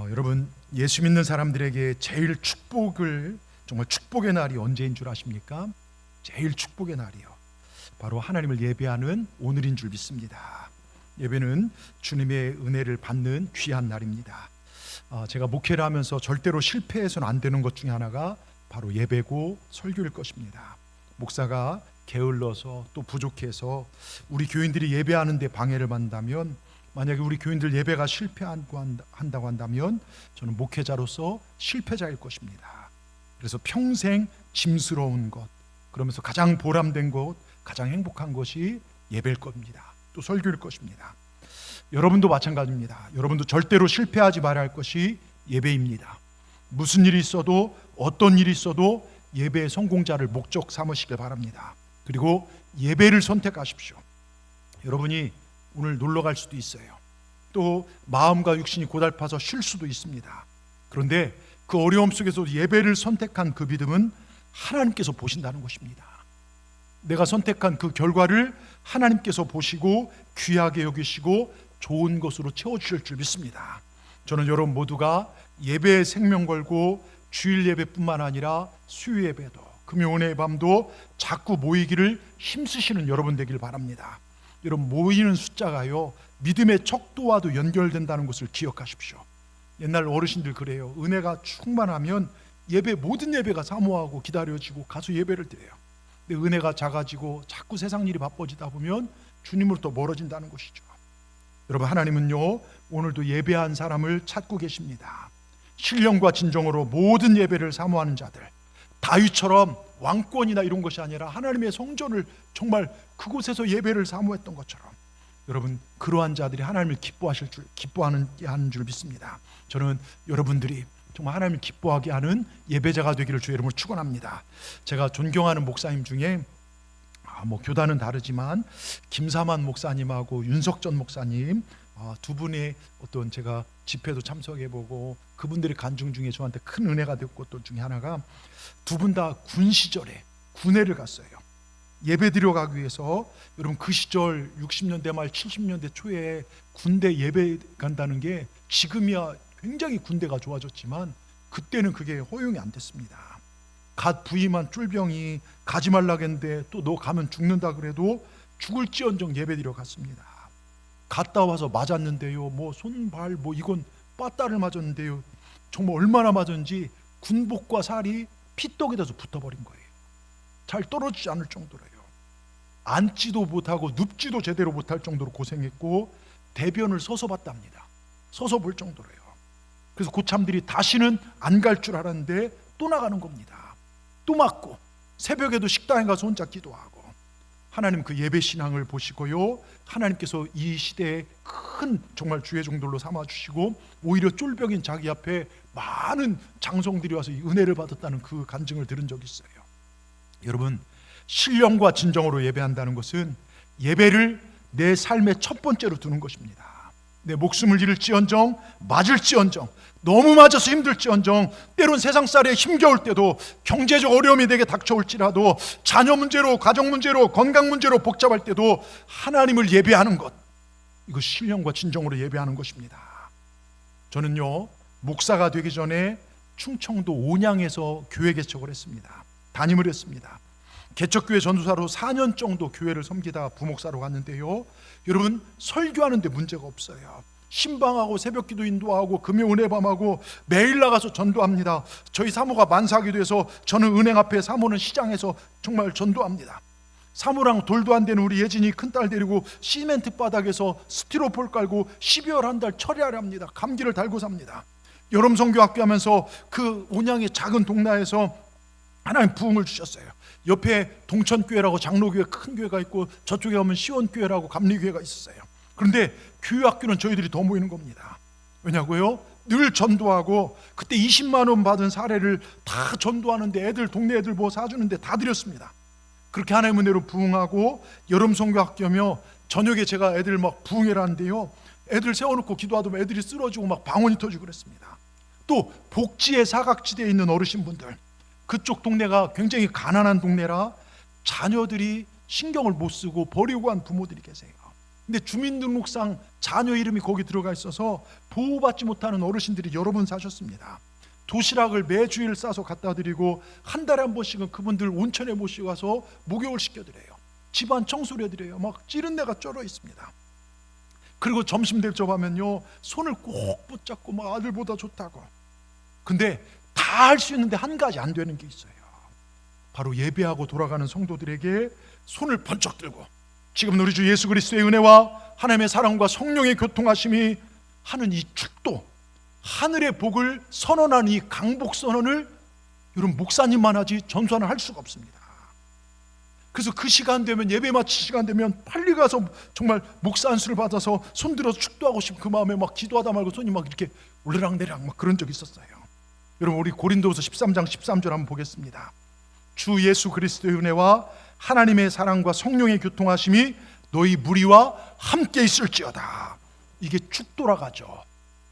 여러분, 예수 믿는 사람들에게 제일 정말 축복의 날이 언제인 줄 아십니까? 제일 축복의 날이요, 바로 하나님을 예배하는 오늘인 줄 믿습니다. 예배는 주님의 은혜를 받는 귀한 날입니다. 제가 목회를 하면서 절대로 실패해서는 안 되는 것 중에 하나가 바로 예배고 설교일 것입니다. 목사가 게을러서 또 부족해서 우리 교인들이 예배하는데 방해를 받는다면, 만약에 우리 교인들 예배가 실패한다고 한다면 저는 목회자로서 실패자일 것입니다. 그래서 평생 짐스러운 것, 그러면서 가장 보람된 것, 가장 행복한 것이 예배일 겁니다. 또 설교일 것입니다. 여러분도 마찬가지입니다. 여러분도 절대로 실패하지 말아야 할 것이 예배입니다. 무슨 일이 있어도, 어떤 일이 있어도 예배의 성공자를 목적 삼으시길 바랍니다. 그리고 예배를 선택하십시오. 여러분이 오늘 놀러 갈 수도 있어요. 또 마음과 육신이 고달파서 쉴 수도 있습니다. 그런데 그 어려움 속에서 예배를 선택한 그 믿음은 하나님께서 보신다는 것입니다. 내가 선택한 그 결과를 하나님께서 보시고 귀하게 여기시고 좋은 것으로 채워주실 줄 믿습니다. 저는 여러분 모두가 예배에 생명 걸고 주일 예배뿐만 아니라 수요 예배도, 금요일의 밤도 자꾸 모이기를 힘쓰시는 여러분 되길 바랍니다. 여러분, 모이는 숫자가요, 믿음의 척도와도 연결된다는 것을 기억하십시오. 옛날 어르신들 그래요. 은혜가 충만하면 모든 예배가 사모하고 기다려지고 가서 예배를 드려요. 근데 은혜가 작아지고 자꾸 세상 일이 바빠지다 보면 주님으로부터 멀어진다는 것이죠. 여러분, 하나님은요, 오늘도 예배한 사람을 찾고 계십니다. 신령과 진정으로 모든 예배를 사모하는 자들, 다윗처럼 왕권이나 이런 것이 아니라 하나님의 성전을 정말 그곳에서 예배를 사모했던 것처럼, 여러분, 그러한 자들이 하나님을 기뻐하게 하는 줄 믿습니다. 저는 여러분들이 정말 하나님을 기뻐하게 하는 예배자가 되기를 주의 이름으로 축원합니다. 제가 존경하는 목사님 중에 교단은 다르지만 김사만 목사님하고 윤석전 목사님, 두 분의 어떤 제가 집회도 참석해보고 그분들의 간증 중에 저한테 큰 은혜가 됐고, 또 중에 하나가 두 분 다 군 시절에 군회를 갔어요. 예배 드려 가기 위해서. 여러분, 그 시절 60년대 말 70년대 초에 군대 예배 간다는 게 지금이야 굉장히 군대가 좋아졌지만 그때는 그게 허용이 안 됐습니다. 갓 부임한 쫄병이 가지 말라겠는데 또 너 가면 죽는다 그래도 죽을지언정 예배 드려 갔습니다. 갔다 와서 맞았는데요, 손발 이건 빠따를 맞았는데요, 정말 얼마나 맞았는지 군복과 살이 피떡이 돼서 붙어버린 거예요. 잘 떨어지지 않을 정도로요. 앉지도 못하고 눕지도 제대로 못할 정도로 고생했고, 대변을 서서 봤답니다. 서서 볼 정도로요. 그래서 고참들이 다시는 안 갈 줄 알았는데 또 나가는 겁니다. 또 맞고, 새벽에도 식당에 가서 혼자 기도하고. 하나님 그 예배 신앙을 보시고요, 하나님께서 이 시대에 큰 정말 주의 종들로 삼아주시고, 오히려 쫄병인 자기 앞에 많은 장성들이 와서 은혜를 받았다는 그 간증을 들은 적이 있어요. 여러분, 신령과 진정으로 예배한다는 것은 예배를 내 삶의 첫 번째로 두는 것입니다. 내 목숨을 잃을지언정, 맞을지언정, 너무 맞아서 힘들지언정, 때론 세상살이에 힘겨울 때도, 경제적 어려움이 내게 닥쳐올지라도, 자녀 문제로, 가정 문제로, 건강 문제로 복잡할 때도 하나님을 예배하는 것, 이거 신령과 진정으로 예배하는 것입니다. 저는요, 목사가 되기 전에 충청도 온양에서 교회 개척을 했습니다. 담임을 했습니다. 개척교회 전도사로 4년 정도 교회를 섬기다 부목사로 갔는데요, 여러분, 설교하는데 문제가 없어요. 신방하고 새벽기도 인도하고 금요 은혜밤하고 매일 나가서 전도합니다. 저희 사모가 만사하게 돼서 저는 은행 앞에, 사모는 시장에서 정말 전도합니다. 사모랑 돌도 안 되는 우리 예진이 큰딸 데리고 시멘트 바닥에서 스티로폴 깔고 12월 한 달 철야를 합니다. 감기를 달고 삽니다. 여름 선교학교 하면서 그 온양의 작은 동네에서 하나님 부흥을 주셨어요. 옆에 동천교회라고 장로교회 큰 교회가 있고, 저쪽에 가면 시원교회라고 감리교회가 있었어요. 그런데 교회학교는 저희들이 더 모이는 겁니다. 왜냐고요? 늘 전도하고, 그때 20만 원 받은 사례를 다 전도하는데, 동네 애들 사주는데 다 드렸습니다. 그렇게 하나님의 은혜로 부흥하고, 여름 선교학교며 저녁에 제가 애들 부흥회를 하는데요, 애들 세워놓고 기도하다 보면 애들이 쓰러지고 방언이 터지고 그랬습니다. 또 복지의 사각지대에 있는 어르신분들, 그쪽 동네가 굉장히 가난한 동네라 자녀들이 신경을 못 쓰고 버리고 간 부모들이 계세요. 근데 주민등록상 자녀 이름이 거기 들어가 있어서 보호받지 못하는 어르신들이 여러 분 사셨습니다. 도시락을 매주일 싸서 갖다 드리고 한 달에 한 번씩은 그분들 온천에 모시고 가서 목욕을 시켜드려요. 집안 청소를 해드려요. 막 찌른내가 쩔어 있습니다. 그리고 점심 될 적 하면요, 손을 꼭 붙잡고 막 아들보다 좋다고. 근데 다 할 수 있는데 한 가지 안 되는 게 있어요. 바로 예배하고 돌아가는 성도들에게 손을 번쩍 들고 지금 우리 주 예수 그리스도의 은혜와 하나님의 사랑과 성령의 교통하심이 하는 이 축도, 하늘의 복을 선언하는 이 강복 선언을 여러분 목사님만 하지 전도사는 할 수가 없습니다. 그래서 그 시간 되면, 예배 마치 시간 되면 빨리 가서 정말 목사 안수를 받아서 손들어서 축도하고 싶은 그 마음에 막 기도하다 말고 손이 막 이렇게 올르락내리락 막 그런 적이 있었어요. 여러분 우리 고린도후서 13장 13절 한번 보겠습니다. 주 예수 그리스도의 은혜와 하나님의 사랑과 성령의 교통하심이 너희 무리와 함께 있을지어다. 이게 축도라가죠.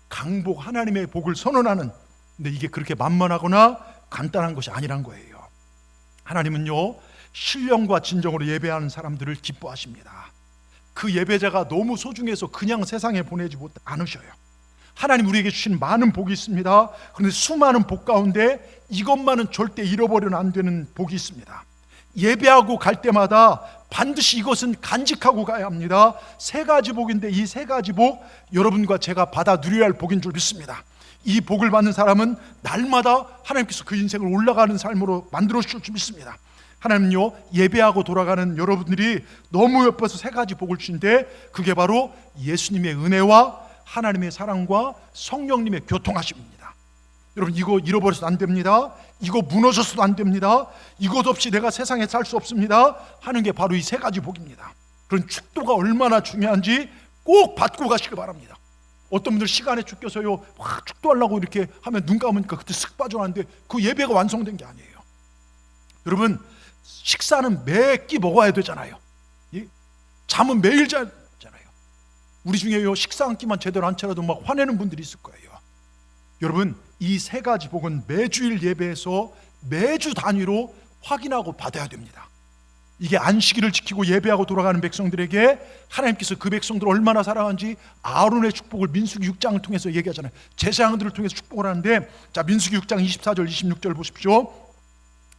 강복, 하나님의 복을 선언하는. 근데 이게 그렇게 만만하거나 간단한 것이 아니란 거예요. 하나님은요, 신령과 진정으로 예배하는 사람들을 기뻐하십니다. 그 예배자가 너무 소중해서 그냥 세상에 보내지 않으셔요. 하나님 우리에게 주신 많은 복이 있습니다. 그런데 수많은 복 가운데 이것만은 절대 잃어버려는 안 되는 복이 있습니다. 예배하고 갈 때마다 반드시 이것은 간직하고 가야 합니다. 세 가지 복인데 이 세 가지 복 여러분과 제가 받아 누려야 할 복인 줄 믿습니다. 이 복을 받는 사람은 날마다 하나님께서 그 인생을 올라가는 삶으로 만들어 주실 줄 믿습니다. 하나님은요, 예배하고 돌아가는 여러분들이 너무 예뻐서 세 가지 복을 주신데 그게 바로 예수님의 은혜와 하나님의 사랑과 성령님의 교통하심입니다. 여러분 이거 잃어버려서도 안 됩니다. 이거 무너져서도 안 됩니다. 이것 없이 내가 세상에 살 수 없습니다 하는 게 바로 이 세 가지 복입니다. 그런 축도가 얼마나 중요한지 꼭 받고 가시길 바랍니다. 어떤 분들 시간에 쫓겨서요 막 축도하려고 이렇게 하면 눈 감으니까 그때 쓱 빠져나는데 그 예배가 완성된 게 아니에요. 여러분 식사는 매 끼 먹어야 되잖아요. 잠은 매일 자잖아요. 우리 중에요 식사 한 끼만 제대로 안 차려도 막 화내는 분들이 있을 거예요. 여러분 이 세 가지 복은 매주일 예배에서 매주 단위로 확인하고 받아야 됩니다. 이게 안식일을 지키고 예배하고 돌아가는 백성들에게 하나님께서 그 백성들을 얼마나 사랑하는지 아론의 축복을 민수기 6장을 통해서 얘기하잖아요. 제사장들을 통해서 축복을 하는데, 자 민수기 6장 24절 26절 보십시오.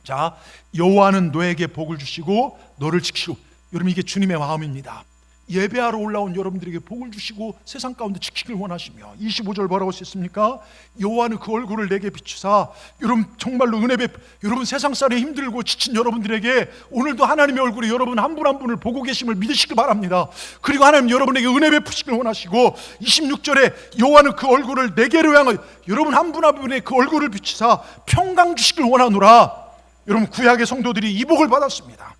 자, 여호와는 너에게 복을 주시고 너를 지키고. 여러분 이게 주님의 마음입니다. 예배하러 올라온 여러분들에게 복을 주시고 세상 가운데 지키길 원하시며, 25절 뭐라고 쓰셨습니까? 여호와는 그 얼굴을 내게 비추사. 여러분 정말로 은혜 여러분 세상 살에 힘들고 지친 여러분들에게 오늘도 하나님의 얼굴이 여러분 한 분 한 분을 보고 계심을 믿으시길 바랍니다. 그리고 하나님 여러분에게 은혜 베푸시길 원하시고, 26절에 여호와는 그 얼굴을 내게로 향하여 여러분 한 분 한 분의 그 얼굴을 비추사 평강 주시길 원하노라. 여러분 구약의 성도들이 이 복을 받았습니다.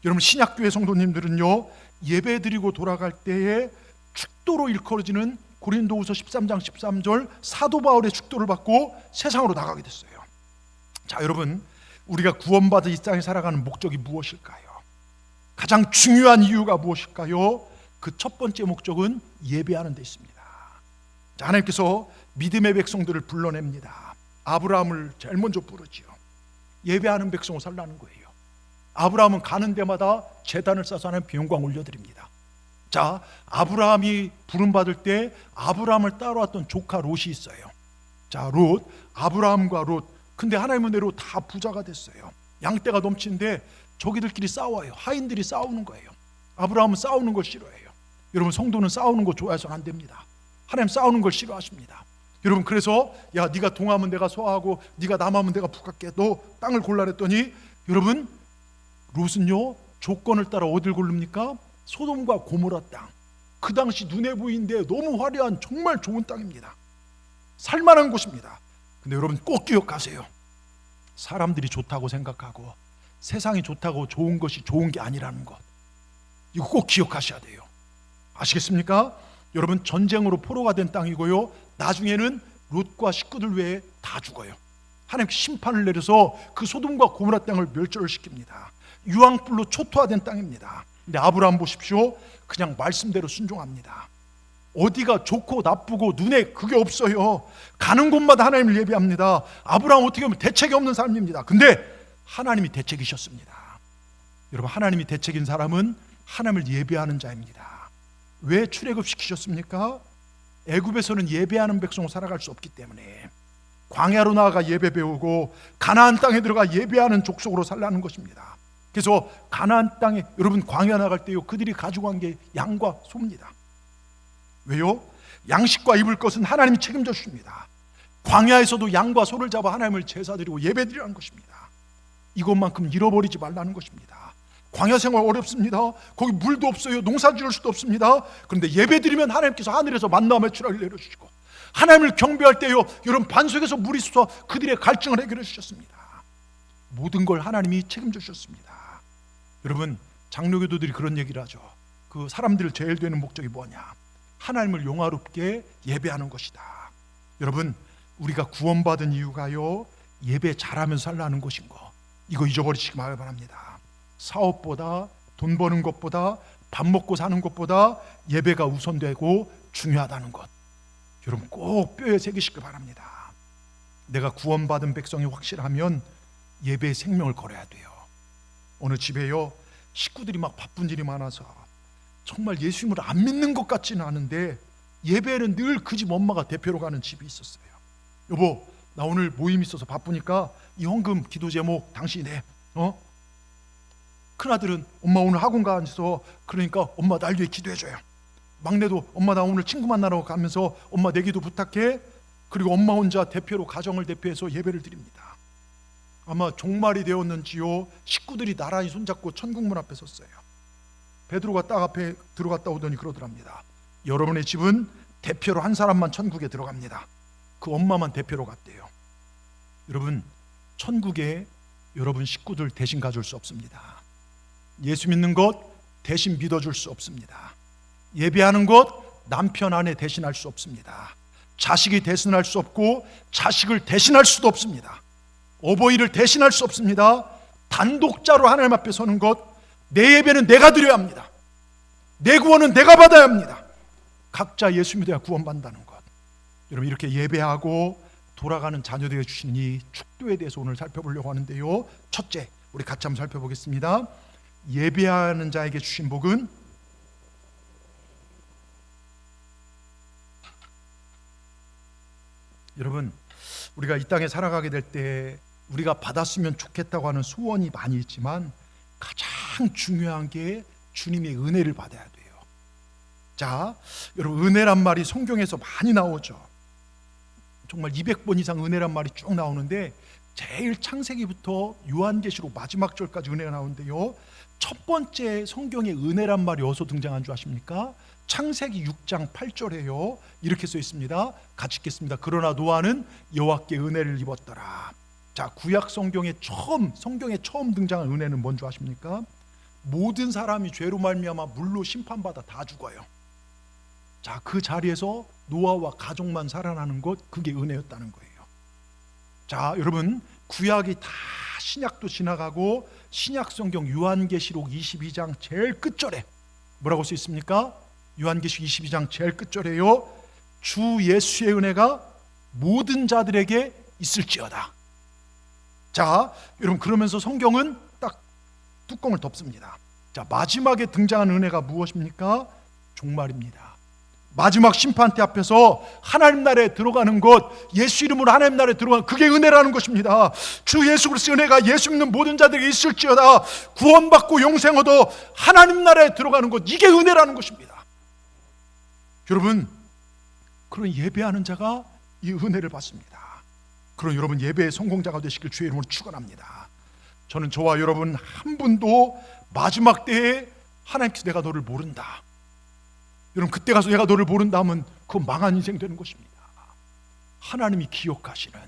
여러분 신약교회 성도님들은요 예배드리고 돌아갈 때에 축도로 일컬어지는 고린도후서 13장 13절 사도 바울의 축도를 받고 세상으로 나가게 됐어요. 자 여러분 우리가 구원받아 이 땅에 살아가는 목적이 무엇일까요? 가장 중요한 이유가 무엇일까요? 그 첫 번째 목적은 예배하는 데 있습니다. 자, 하나님께서 믿음의 백성들을 불러냅니다. 아브라함을 제일 먼저 부르지요. 예배하는 백성을 살라는 거예요. 아브라함은 가는 데마다 제단을 쌓아서 하나님 영광 올려드립니다. 자, 아브라함이 부름받을 때 아브라함을 따라왔던 조카 롯이 있어요. 자, 롯, 아브라함과 롯. 근데 하나님의 은혜로 다 부자가 됐어요. 양떼가 넘치는데 저기들끼리 싸워요. 하인들이 싸우는 거예요. 아브라함은 싸우는 걸 싫어해요. 여러분 성도는 싸우는 거 좋아해서는 안 됩니다. 하나님 싸우는 걸 싫어하십니다. 여러분 그래서 야 네가 동하면 내가 서하고 네가 남하면 내가 북할게. 너 땅을 골라 그랬더니 여러분 롯은요 조건을 따라 어딜 고릅니까? 소돔과 고모라 땅. 그 당시 눈에 보이는데 너무 화려한 정말 좋은 땅입니다. 살만한 곳입니다. 근데 여러분 꼭 기억하세요. 사람들이 좋다고 생각하고 세상이 좋다고 좋은 것이 좋은 게 아니라는 것. 이거 꼭 기억하셔야 돼요. 아시겠습니까? 여러분 전쟁으로 포로가 된 땅이고요 나중에는 롯과 식구들 외에 다 죽어요. 하나님 심판을 내려서 그 소돔과 고모라 땅을 멸절을 시킵니다. 유황불로 초토화된 땅입니다. 근데 아브라함 보십시오. 그냥 말씀대로 순종합니다. 어디가 좋고 나쁘고 눈에 그게 없어요. 가는 곳마다 하나님을 예배합니다. 아브라함 어떻게 보면 대책이 없는 사람입니다. 근데 하나님이 대책이셨습니다. 여러분 하나님이 대책인 사람은 하나님을 예배하는 자입니다. 왜 출애굽시키셨습니까? 애굽에서는 예배하는 백성으로 살아갈 수 없기 때문에 광야로 나아가 예배 배우고 가나안 땅에 들어가 예배하는 족속으로 살라는 것입니다. 그래서 가나안 땅에 여러분 광야 나갈 때요 그들이 가지고 간 게 양과 소입니다. 왜요? 양식과 입을 것은 하나님이 책임져 주십니다. 광야에서도 양과 소를 잡아 하나님을 제사드리고 예배드리라는 것입니다. 이것만큼 잃어버리지 말라는 것입니다. 광야 생활 어렵습니다. 거기 물도 없어요. 농사 지을 수도 없습니다. 그런데 예배드리면 하나님께서 하늘에서 만나 매출하기를 내려주시고 하나님을 경배할 때요 여러분 반석에서 물이 솟아 그들의 갈증을 해결해 주셨습니다. 모든 걸 하나님이 책임져 주셨습니다. 여러분 장로교도들이 그런 얘기를 하죠. 그 사람들 제일 되는 목적이 뭐냐? 하나님을 영화롭게 예배하는 것이다. 여러분 우리가 구원받은 이유가요 예배 잘하면서 살라는 것인 거 이거 잊어버리시기 바랍니다. 사업보다 돈 버는 것보다 밥 먹고 사는 것보다 예배가 우선되고 중요하다는 것 여러분 꼭 뼈에 새기시기 바랍니다. 내가 구원받은 백성이 확실하면 예배에 생명을 걸어야 돼요. 어느 집에요 식구들이 막 바쁜 일이 많아서 정말 예수님을 안 믿는 것 같지는 않은데 예배에는 늘 그 집 엄마가 대표로 가는 집이 있었어요. 여보 나 오늘 모임 있어서 바쁘니까 이 헌금 기도 제목 당신이 내. 큰아들은 엄마 오늘 학원 가서 그러니까 엄마 날 위해 기도해줘요. 막내도 엄마 나 오늘 친구 만나러 가면서 엄마 내 기도 부탁해. 그리고 엄마 혼자 대표로 가정을 대표해서 예배를 드립니다. 아마 종말이 되었는지요 식구들이 나란히 손잡고 천국문 앞에 섰어요. 베드로가 딱 앞에 들어갔다 오더니 그러더랍니다. 여러분의 집은 대표로 한 사람만 천국에 들어갑니다. 그 엄마만 대표로 갔대요. 여러분 천국에 여러분 식구들 대신 가줄 수 없습니다. 예수 믿는 것 대신 믿어줄 수 없습니다. 예배하는 것 남편 아내 대신할 수 없습니다. 자식이 대신할 수 없고 자식을 대신할 수도 없습니다. 어버이를 대신할 수 없습니다. 단독자로 하나님 앞에 서는 것 내 예배는 내가 드려야 합니다. 내 구원은 내가 받아야 합니다. 각자 예수 믿어야 구원받는다는 것 여러분 이렇게 예배하고 돌아가는 자녀들에게 주시는 이 축도에 대해서 오늘 살펴보려고 하는데요 첫째 우리 같이 한번 살펴보겠습니다. 예배하는 자에게 주신 복은 여러분 우리가 이 땅에 살아가게 될 때 우리가 받았으면 좋겠다고 하는 소원이 많이 있지만 가장 중요한 게 주님의 은혜를 받아야 돼요. 자 여러분 은혜란 말이 성경에서 많이 나오죠. 정말 200번 이상 은혜란 말이 쭉 나오는데 제일 창세기부터 요한계시록 마지막 절까지 은혜가 나오는데요 첫 번째 성경에 은혜란 말이 어디서 등장한 줄 아십니까? 창세기 6장 8절에요 이렇게 써 있습니다. 같이 읽겠습니다. 그러나 노아는 여호와께 은혜를 입었더라. 자 구약 성경에 처음 등장한 은혜는 뭔 줄 아십니까? 모든 사람이 죄로 말미암아 물로 심판받아 다 죽어요. 자 그 자리에서 노아와 가족만 살아나는 것 그게 은혜였다는 거예요. 자 여러분 구약이 다 신약도 지나가고 신약 성경 요한계시록 22장 제일 끝절에 뭐라고 써 있습니까? 요한계시록 22장 제일 끝절에요 주 예수의 은혜가 모든 자들에게 있을지어다. 자 여러분 그러면서 성경은 딱 뚜껑을 덮습니다. 자 마지막에 등장한 은혜가 무엇입니까? 종말입니다. 마지막 심판대 앞에서 하나님 나라에 들어가는 것 예수 이름으로 하나님 나라에 들어가는 그게 은혜라는 것입니다. 주 예수 그리스도의 은혜가 예수 믿는 모든 자들에게 있을지어다. 구원받고 영생 얻어 하나님 나라에 들어가는 것 이게 은혜라는 것입니다. 여러분 그런 예배하는 자가 이 은혜를 받습니다. 그런 여러분 예배의 성공자가 되시길 주의 이름으로 축원합니다. 저는 저와 여러분 한 분도 마지막 때에 하나님께서 내가 너를 모른다 여러분 그때 가서 내가 너를 모른다 하면 그건 망한 인생 되는 것입니다. 하나님이 기억하시는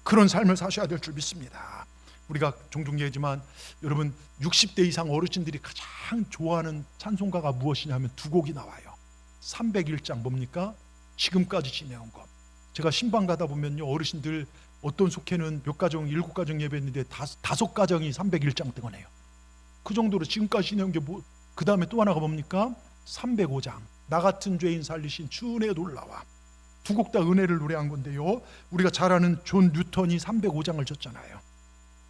그런 삶을 사셔야 될 줄 믿습니다. 우리가 종종 얘기하지만 여러분 60대 이상 어르신들이 가장 좋아하는 찬송가가 무엇이냐면 두 곡이 나와요. 301장 뭡니까? 지금까지 지내온 것. 제가 신방 가다 보면요 어르신들 어떤 속해는 몇 가정 7가정 예배했는데 5가정이 301장 등원해요. 그 정도로 지금까지 지내온 게 뭐 그 다음에 또 하나가 뭡니까? 305장 나 같은 죄인 살리신 주 은혜 놀라와. 두 곡 다 은혜를 노래한 건데요 우리가 잘 아는 존 뉴턴이 305장을 졌잖아요.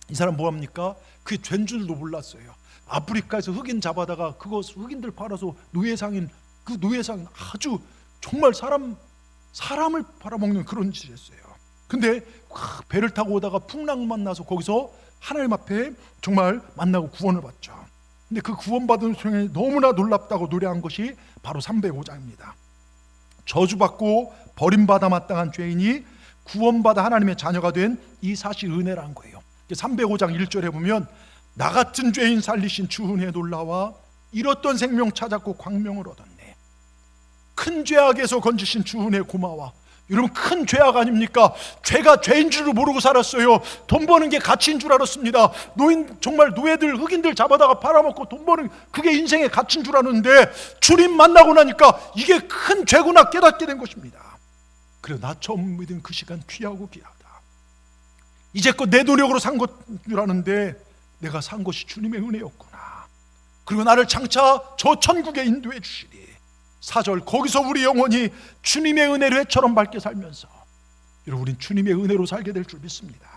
이 사람 뭐합니까? 그게 죄인 줄도 몰랐어요. 아프리카에서 흑인 잡아다가 그거 흑인들 팔아서 노예상인 그 노예상 아주 정말 사람을 팔아먹는 그런 짓을 했어요. 근데 배를 타고 오다가 풍랑 만나서 거기서 하나님 앞에 정말 만나고 구원을 받죠. 근데 그 구원받은 순간에 너무나 놀랍다고 노래한 것이 바로 305장입니다. 저주받고 버림받아 마땅한 죄인이 구원받아 하나님의 자녀가 된 이 사실 은혜라는 거예요. 305장 1절에 보면 나 같은 죄인 살리신 주 은혜에 놀라와 잃었던 생명 찾았고 광명을 얻었네. 큰 죄악에서 건지신 주 은혜 고마워. 여러분, 큰 죄악 아닙니까? 죄가 죄인 줄을 모르고 살았어요. 돈 버는 게 가치인 줄 알았습니다. 정말 노예들, 흑인들 잡아다가 팔아먹고 돈 버는 그게 인생의 가치인 줄 알았는데 주님 만나고 나니까 이게 큰 죄구나 깨닫게 된 것입니다. 그래, 나 처음 믿은 그 시간 귀하고 귀하다. 이제껏 내 노력으로 산 것 줄 아는데 내가 산 것이 주님의 은혜였구나. 그리고 나를 장차 저 천국에 인도해 주시리. 4절, 거기서 우리 영혼이 주님의 은혜로 해처럼 밝게 살면서, 여러분, 우린 주님의 은혜로 살게 될 줄 믿습니다.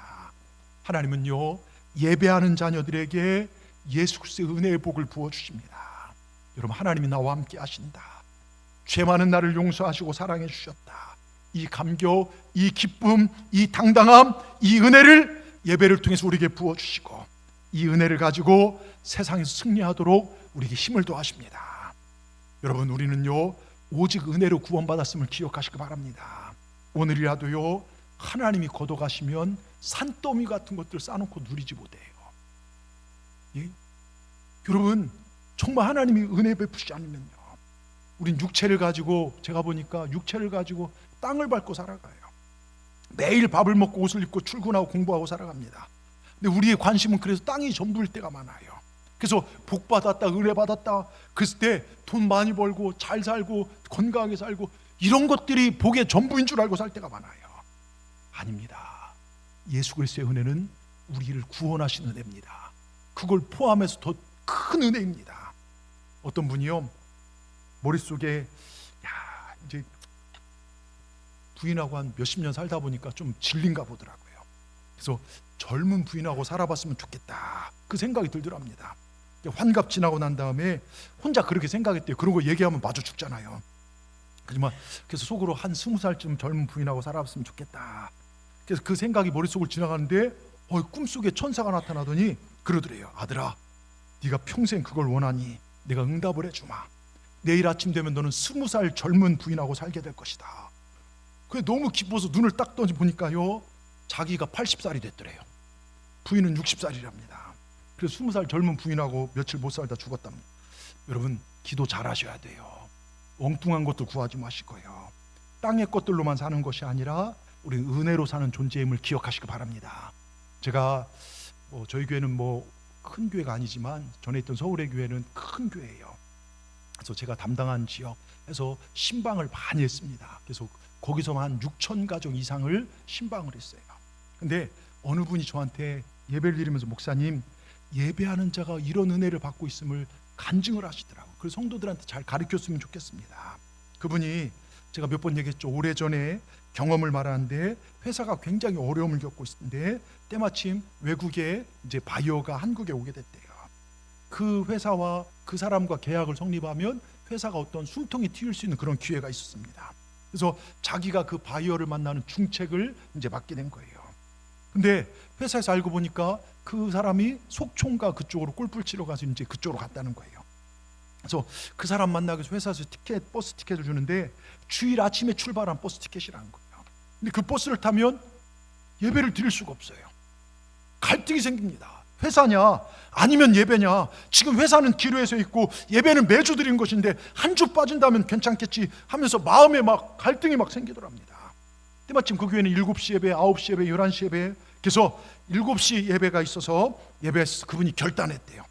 하나님은요, 예배하는 자녀들에게 예수 그리스도의 은혜의 복을 부어주십니다. 여러분, 하나님이 나와 함께 하신다. 죄 많은 나를 용서하시고 사랑해 주셨다. 이 감격, 이 기쁨, 이 당당함, 이 은혜를 예배를 통해서 우리에게 부어주시고 이 은혜를 가지고 세상에서 승리하도록 우리에게 힘을 더하십니다. 여러분, 우리는요, 오직 은혜로 구원받았음을 기억하시기 바랍니다. 오늘이라도요, 하나님이 걷어가시면 산더미 같은 것들 쌓아놓고 누리지 못해요. 예? 여러분, 정말 하나님이 은혜 베푸시지 않으면요, 우린 육체를 가지고, 제가 보니까 육체를 가지고 땅을 밟고 살아가요. 매일 밥을 먹고 옷을 입고 출근하고 공부하고 살아갑니다. 근데 우리의 관심은 그래서 땅이 전부일 때가 많아요. 그래서 복 받았다, 은혜 받았다, 그랬을 때 돈 많이 벌고 잘 살고 건강하게 살고 이런 것들이 복의 전부인 줄 알고 살 때가 많아요. 아닙니다. 예수 그리스도의 은혜는 우리를 구원하신 은혜입니다. 그걸 포함해서 더 큰 은혜입니다. 어떤 분이요, 머릿속에 이제 부인하고 한 몇십 년 살다 보니까 좀 질린가 보더라고요. 그래서 젊은 부인하고 살아봤으면 좋겠다, 그 생각이 들더랍니다. 환갑 지나고 난 다음에 혼자 그렇게 생각했대요. 그런 거 얘기하면 마주 죽잖아요. 그래서 속으로 한 20살쯤 젊은 부인하고 살아봤으면 좋겠다. 그래서 그 생각이 머릿속을 지나가는데 꿈속에 천사가 나타나더니 그러더래요. 아들아, 네가 평생 그걸 원하니 내가 응답을 해주마. 내일 아침 되면 너는 20살 젊은 부인하고 살게 될 것이다. 그게 너무 기뻐서 눈을 딱 떠지 보니까요, 자기가 80살이 됐더래요. 부인은 60살이랍니다. 그래서 20살 젊은 부인하고 며칠 못 살다 죽었답니다. 여러분, 기도 잘 하셔야 돼요. 엉뚱한 것도 구하지 마시고요, 땅의 것들로만 사는 것이 아니라 우리 은혜로 사는 존재임을 기억하시기 바랍니다. 제가 저희 교회는 큰 교회가 아니지만 전에 있던 서울의 교회는 큰 교회예요. 그래서 제가 담당한 지역에서 신방을 많이 했습니다. 그래서 거기서만 한 6천 가정 이상을 신방을 했어요. 근데 어느 분이 저한테 예배를 드리면서, 목사님, 예배하는 자가 이런 은혜를 받고 있음을 간증을 하시더라고요. 그래서 성도들한테 잘 가르쳤으면 좋겠습니다. 그분이, 제가 몇 번 얘기했죠, 오래전에 경험을 말하는데 회사가 굉장히 어려움을 겪고 있는데 때마침 외국에 이제 바이어가 한국에 오게 됐대요. 그 회사와 그 사람과 계약을 성립하면 회사가 어떤 숨통이 틔울 수 있는 그런 기회가 있었습니다. 그래서 자기가 그 바이어를 만나는 중책을 이제 맡게 된 거예요. 근데 회사에서 알고 보니까 그 사람이 속초인가 그쪽으로 골프를 치러 가서 이제 그쪽으로 갔다는 거예요. 그래서 그 사람 만나기 위해서 회사에서 버스 티켓을 주는데 주일 아침에 출발한 버스 티켓이라는 거예요. 근데 그 버스를 타면 예배를 드릴 수가 없어요. 갈등이 생깁니다. 회사냐 아니면 예배냐. 지금 회사는 기로에서 있고 예배는 매주 드린 것인데 한 주 빠진다면 괜찮겠지 하면서 마음에 막 갈등이 막 생기더랍니다. 때마침 그 교회는 7시 예배, 9시 예배, 11시 예배, 그래서 7시 예배가 있어서 예배에서 그분이 결단했대요.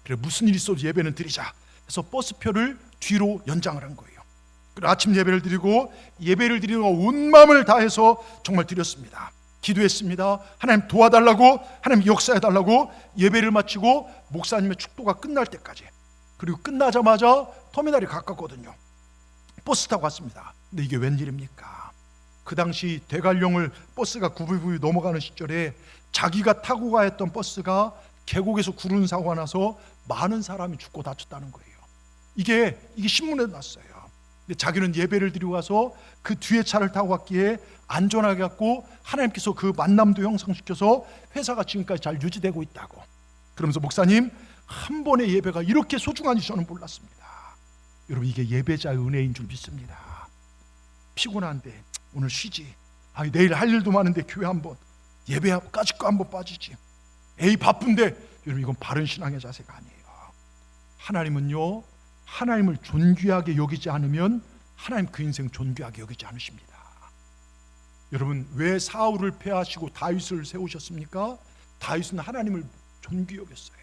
그래, 무슨 일이 있어도 예배는 드리자 해서 버스표를 뒤로 연장을 한 거예요. 그리고 아침 예배를 드리고 예배를 드리는 거 온 마음을 다해서 정말 드렸습니다. 기도했습니다. 하나님 도와달라고, 하나님 역사해달라고. 예배를 마치고 목사님의 축도가 끝날 때까지, 그리고 끝나자마자 터미널이 가깝거든요. 버스 타고 갔습니다. 근데 이게 웬일입니까? 그 당시 대관령을 버스가 구비구비 넘어가는 시절에 자기가 타고 가야 했던 버스가 계곡에서 구르는 사고가 나서 많은 사람이 죽고 다쳤다는 거예요. 이게 신문에 났어요. 근데 자기는 예배를 드리고 가서 그 뒤에 차를 타고 갔기에 안전하게 갔고 하나님께서 그 만남도 형성시켜서 회사가 지금까지 잘 유지되고 있다고. 그러면서 목사님, 한 번의 예배가 이렇게 소중한지 저는 몰랐습니다. 여러분, 이게 예배자의 은혜인 줄 믿습니다. 피곤한데 오늘 쉬지, 내일 할 일도 많은데 교회 한번, 예배까지 거 한번 빠지지, 바쁜데, 여러분 이건 바른 신앙의 자세가 아니에요. 하나님은요, 하나님을 존귀하게 여기지 않으면 하나님 그 인생 존귀하게 여기지 않으십니다. 여러분, 왜 사울을 패하시고 다윗을 세우셨습니까? 다윗은 하나님을 존귀 여겼어요.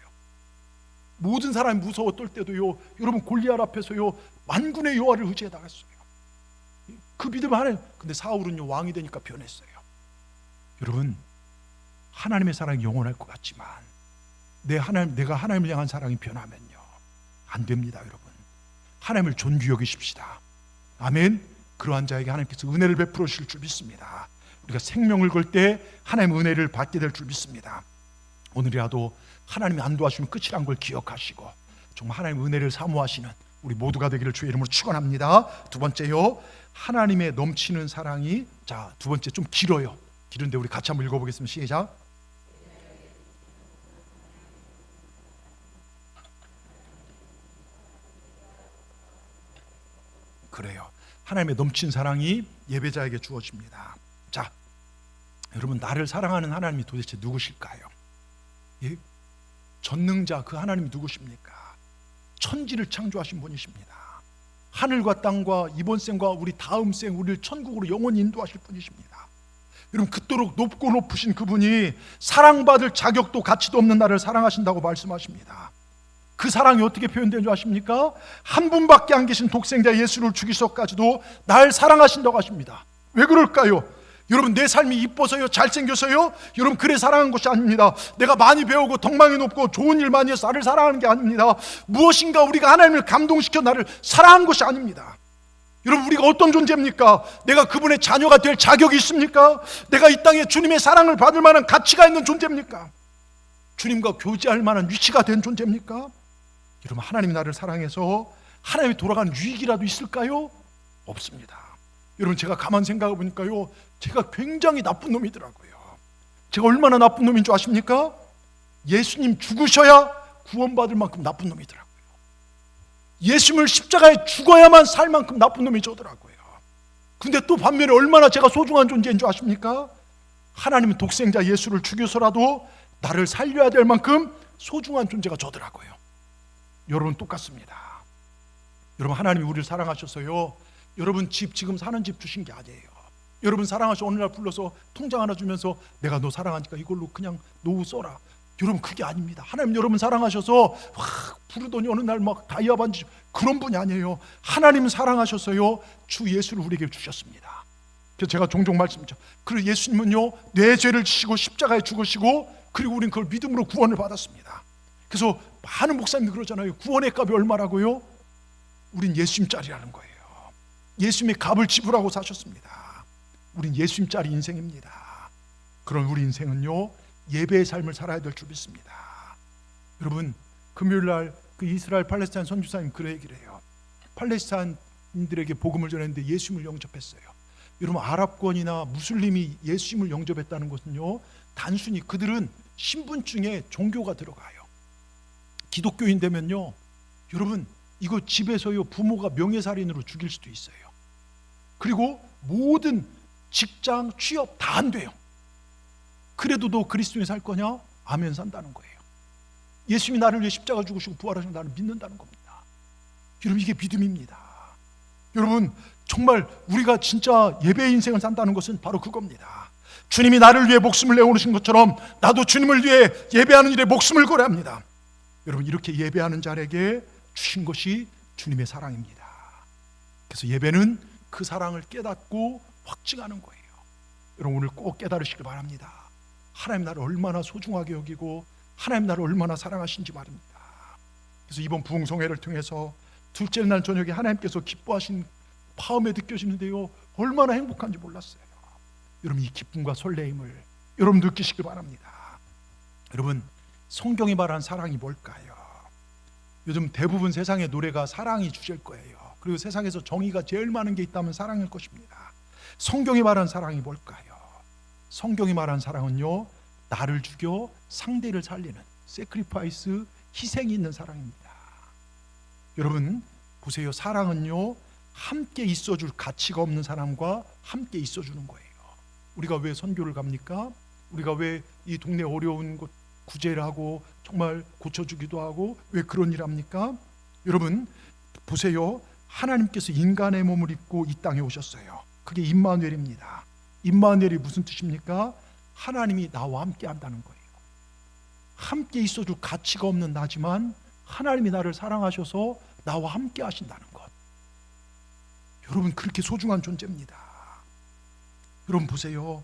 모든 사람이 무서워 떨 때도요, 여러분 골리앗 앞에서요 만군의 여호와를 의지해 나갔어요. 그 믿음 하나님. 근데 사울은요 왕이 되니까 변했어요. 여러분, 하나님의 사랑이 영원할 것 같지만 내가 하나님을 향한 사랑이 변하면요 안 됩니다. 여러분, 하나님을 존귀 여기십시다. 아멘. 그러한 자에게 하나님께서 은혜를 베풀어 주실 줄 믿습니다. 우리가 생명을 걸 때 하나님의 은혜를 받게 될 줄 믿습니다. 오늘이라도 하나님이 안도하시면 끝이란 걸 기억하시고 정말 하나님의 은혜를 사모하시는 우리 모두가 되기를 주의 이름으로 축원합니다. 두 번째요, 하나님의 넘치는 사랑이, 자, 두 번째 좀 길어요. 길은데 우리 같이 한번 읽어보겠습니다. 시작. 그래요. 하나님의 넘친 사랑이 예배자에게 주어집니다. 자, 여러분, 나를 사랑하는 하나님이 도대체 누구실까요? 예? 전능자 그 하나님이 누구십니까? 천지를 창조하신 분이십니다. 하늘과 땅과 이번 생과 우리 다음 생, 우리를 천국으로 영원히 인도하실 분이십니다. 여러분, 그토록 높고 높으신 그분이 사랑받을 자격도 가치도 없는 나를 사랑하신다고 말씀하십니다. 그 사랑이 어떻게 표현된 줄 아십니까? 한 분밖에 안 계신 독생자 예수를 죽이셔까지도 날 사랑하신다고 하십니다. 왜 그럴까요? 여러분, 내 삶이 이뻐서요, 잘생겨서요, 여러분 그래 사랑한 것이 아닙니다. 내가 많이 배우고 덕망이 높고 좋은 일 많이 해서 나를 사랑하는 게 아닙니다. 무엇인가 우리가 하나님을 감동시켜 나를 사랑한 것이 아닙니다. 여러분, 우리가 어떤 존재입니까? 내가 그분의 자녀가 될 자격이 있습니까? 내가 이 땅에 주님의 사랑을 받을 만한 가치가 있는 존재입니까? 주님과 교제할 만한 위치가 된 존재입니까? 여러분, 하나님이 나를 사랑해서 하나님이 돌아가는 유익이라도 있을까요? 없습니다. 여러분, 제가 가만 생각해 보니까요, 제가 굉장히 나쁜 놈이더라고요. 제가 얼마나 나쁜 놈인 줄 아십니까? 예수님 죽으셔야 구원받을 만큼 나쁜 놈이더라고요. 예수님을 십자가에 죽어야만 살 만큼 나쁜 놈이 저더라고요. 근데 또 반면에 얼마나 제가 소중한 존재인 줄 아십니까? 하나님은 독생자 예수를 죽여서라도 나를 살려야 될 만큼 소중한 존재가 저더라고요. 여러분, 똑같습니다. 여러분, 하나님이 우리를 사랑하셔서요, 여러분 지금 사는 집 주신 게 아니에요. 여러분 사랑하셔 어느 날 불러서 통장 하나 주면서 내가 너 사랑하니까 이걸로 그냥 노후 써라. 여러분, 그게 아닙니다. 하나님 여러분 사랑하셔서 부르더니 어느 날 막 다이아 반지, 그런 분이 아니에요. 하나님 사랑하셔서요 주 예수를 우리에게 주셨습니다. 그래서 제가 종종 말씀드리죠. 그리고 예수님은요 내 죄를 지시고 십자가에 죽으시고, 그리고 우리는 그걸 믿음으로 구원을 받았습니다. 그래서 많은 목사님들 그러잖아요. 구원의 값이 얼마라고요? 우린 예수님짜리라는 거예요. 예수님의 값을 지불하고 사셨습니다. 우린 예수님짜리 인생입니다. 그런 우리 인생은요 예배의 삶을 살아야 될 줄 믿습니다. 여러분, 금요일날 그 이스라엘 팔레스타인 선교사님 그런 얘기를 해요. 팔레스타인들에게 복음을 전했는데 예수님을 영접했어요. 여러분, 아랍권이나 무슬림이 예수님을 영접했다는 것은요 단순히 그들은 신분증에 종교가 들어가요. 기독교인 되면요, 여러분 이거 집에서요 부모가 명예살인으로 죽일 수도 있어요. 그리고 모든 직장, 취업 다 안 돼요. 그래도 너 그리스도인이 살 거냐? 아멘 산다는 거예요. 예수님이 나를 위해 십자가 죽으시고 부활하신 나를 믿는다는 겁니다. 여러분, 이게 믿음입니다. 여러분, 정말 우리가 진짜 예배의 인생을 산다는 것은 바로 그겁니다. 주님이 나를 위해 목숨을 내어놓으신 것처럼 나도 주님을 위해 예배하는 일에 목숨을 걸어야 합니다. 여러분, 이렇게 예배하는 자에게 주신 것이 주님의 사랑입니다. 그래서 예배는 그 사랑을 깨닫고 확증하는 거예요. 여러분, 오늘 꼭 깨달으시길 바랍니다. 하나님 나를 얼마나 소중하게 여기고 하나님 나를 얼마나 사랑하신지 말입니다. 그래서 이번 부흥성회를 통해서 둘째 날 저녁에 하나님께서 기뻐하신 마음에 느껴지는데요, 얼마나 행복한지 몰랐어요. 여러분, 이 기쁨과 설레임을 여러분 느끼시길 바랍니다. 여러분, 성경이 말하는 사랑이 뭘까요? 요즘 대부분 세상의 노래가 사랑이 주제일 거예요. 그리고 세상에서 정의가 제일 많은 게 있다면 사랑일 것입니다. 성경이 말한 사랑이 뭘까요? 성경이 말한 사랑은요, 나를 죽여 상대를 살리는 세크리파이스, 희생이 있는 사랑입니다. 여러분 보세요. 사랑은요, 함께 있어줄 가치가 없는 사람과 함께 있어주는 거예요. 우리가 왜 선교를 갑니까? 우리가 왜 이 동네 어려운 곳 구제를 하고 정말 고쳐주기도 하고 왜 그런 일 합니까? 여러분 보세요. 하나님께서 인간의 몸을 입고 이 땅에 오셨어요. 그게 임마누엘입니다. 임마누엘이 무슨 뜻입니까? 하나님이 나와 함께 한다는 거예요. 함께 있어줄 가치가 없는 나지만 하나님이 나를 사랑하셔서 나와 함께 하신다는 것. 여러분 그렇게 소중한 존재입니다. 여러분 보세요.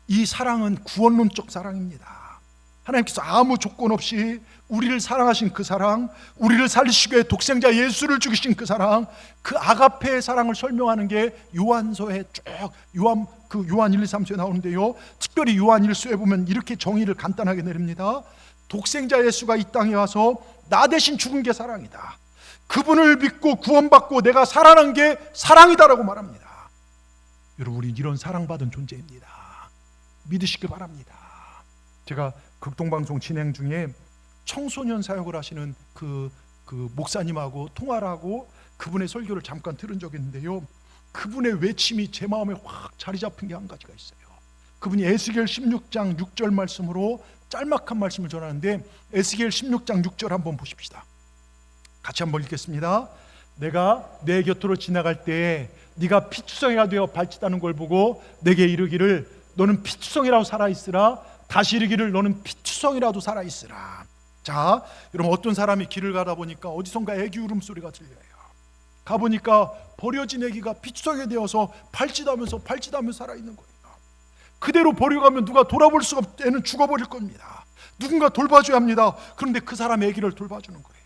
이 사랑은 구원론적 사랑입니다. 하나님께서 아무 조건 없이 우리를 사랑하신 그 사랑, 우리를 살리시기 위해 독생자 예수를 죽이신 그 사랑, 그 아가페의 사랑을 설명하는 게 요한서에 쭉 요한 1, 2, 3서에 나오는데요, 특별히 요한 1서에 보면 이렇게 정의를 간단하게 내립니다. 독생자 예수가 이 땅에 와서 나 대신 죽은 게 사랑이다. 그분을 믿고 구원받고 내가 살아난 게 사랑이다라고 말합니다. 여러분 우리 이런 사랑받은 존재입니다. 믿으시길 바랍니다. 제가 극동방송 진행 중에 청소년 사역을 하시는 그 목사님하고 통화를 하고 그분의 설교를 잠깐 들은 적이 있는데요, 그분의 외침이 제 마음에 확 자리 잡힌 게 한 가지가 있어요. 그분이 에스겔 16장 6절 말씀으로 짤막한 말씀을 전하는데, 에스겔 16장 6절 한번 보십시다. 같이 한번 읽겠습니다. 내가 내 곁으로 지나갈 때에 네가 피투성이가 되어 발짓하는 걸 보고 내게 이르기를 너는 피투성이라도 살아있으라. 다시 이르기를 너는 피투성이라도 살아있으라. 자, 여러분 어떤 사람이 길을 가다 보니까 어디선가 애기 울음소리가 들려요. 가보니까 버려진 애기가 피투성이 되어서 발짓하면서 살아있는 거예요. 그대로 버려가면 누가 돌아볼 수가 없고 애는 죽어버릴 겁니다. 누군가 돌봐줘야 합니다. 그런데 그 사람의 애기를 돌봐주는 거예요.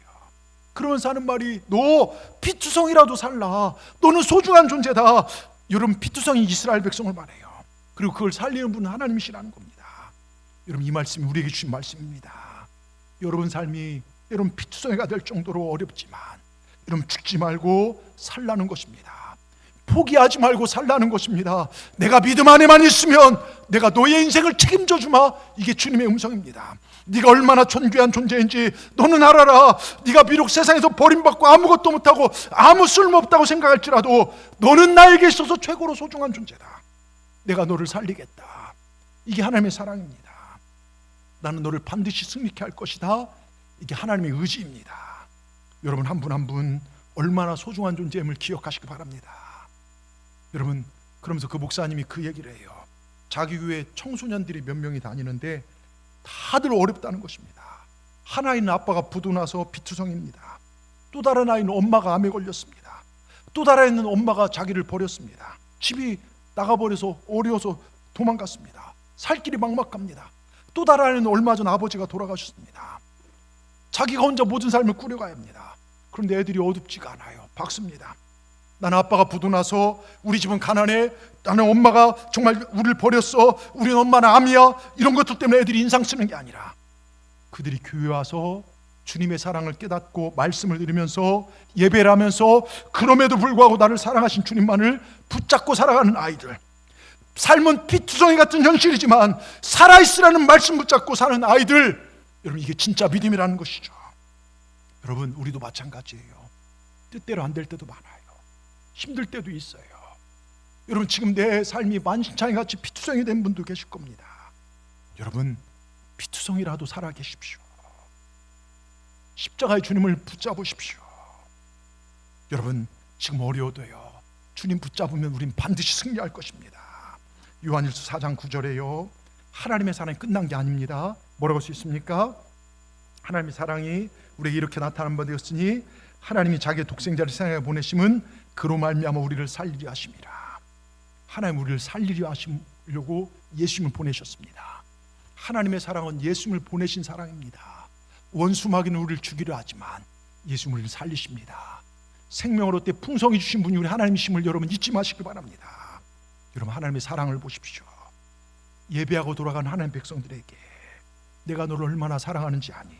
그러면서 하는 말이 너 피투성이라도 살라. 너는 소중한 존재다. 여러분 피투성이 이스라엘 백성을 말해요. 그리고 그걸 살리는 분은 하나님이시라는 겁니다. 여러분 이 말씀이 우리에게 주신 말씀입니다. 여러분 삶이 여러분 피투성이가 될 정도로 어렵지만 여러분 죽지 말고 살라는 것입니다. 포기하지 말고 살라는 것입니다. 내가 믿음 안에만 있으면 내가 너의 인생을 책임져 주마. 이게 주님의 음성입니다. 네가 얼마나 존귀한 존재인지 너는 알아라. 네가 비록 세상에서 버림받고 아무것도 못하고 아무 쓸모없다고 생각할지라도 너는 나에게 있어서 최고로 소중한 존재다. 내가 너를 살리겠다. 이게 하나님의 사랑입니다. 나는 너를 반드시 승리케 할 것이다. 이게 하나님의 의지입니다. 여러분 한 분 한 분 얼마나 소중한 존재임을 기억하시기 바랍니다. 여러분 그러면서 그 목사님이 그 얘기를 해요. 자기 교회 청소년들이 몇 명이 다니는데 다들 어렵다는 것입니다. 하나인 아빠가 부도나서 피투성입니다. 또 다른 아이는 엄마가 암에 걸렸습니다. 또 다른 아이는 엄마가 자기를 버렸습니다. 집이 나가버려서 어려워서 도망갔습니다. 살 길이 막막합니다. 또 다른 아이는 얼마 전 아버지가 돌아가셨습니다. 자기가 혼자 모든 삶을 꾸려가야 합니다. 그런데 애들이 어둡지가 않아요. 박습니다. 나는 아빠가 부도나서 우리 집은 가난해. 나는 엄마가 정말 우리를 버렸어. 우리는 엄마는 암이야. 이런 것들 때문에 애들이 인상 쓰는 게 아니라 그들이 교회 와서 주님의 사랑을 깨닫고 말씀을 들으면서 예배를 하면서 그럼에도 불구하고 나를 사랑하신 주님만을 붙잡고 살아가는 아이들, 삶은 피투성이 같은 현실이지만 살아있으라는 말씀 붙잡고 사는 아이들, 여러분 이게 진짜 믿음이라는 것이죠. 여러분 우리도 마찬가지예요. 뜻대로 안 될 때도 많아요. 힘들 때도 있어요. 여러분 지금 내 삶이 만신창이 같이 피투성이 된 분도 계실 겁니다. 여러분 피투성이라도 살아 계십시오. 십자가의 주님을 붙잡으십시오. 여러분 지금 어려워도요, 주님 붙잡으면 우린 반드시 승리할 것입니다. 요한일서 4장 9절에요 하나님의 사랑이 끝난 게 아닙니다. 뭐라고 할 수 있습니까? 하나님의 사랑이 우리에게 이렇게 나타난 바 되었으니 하나님이 자기의 독생자를 세상에 보내심은 그로 말미암아 우리를 살리려 하심이라. 하나님 우리를 살리려 하시려고 예수님을 보내셨습니다. 하나님의 사랑은 예수님을 보내신 사랑입니다. 원수 마귀는 우리를 죽이려 하지만 예수님을 우리를 살리십니다. 생명을 얻되 풍성히 주신 분이 우리 하나님이심을 여러분 잊지 마시길 바랍니다. 여러분 하나님의 사랑을 보십시오. 예배하고 돌아가는 하나님 백성들에게 내가 너를 얼마나 사랑하는지 아니?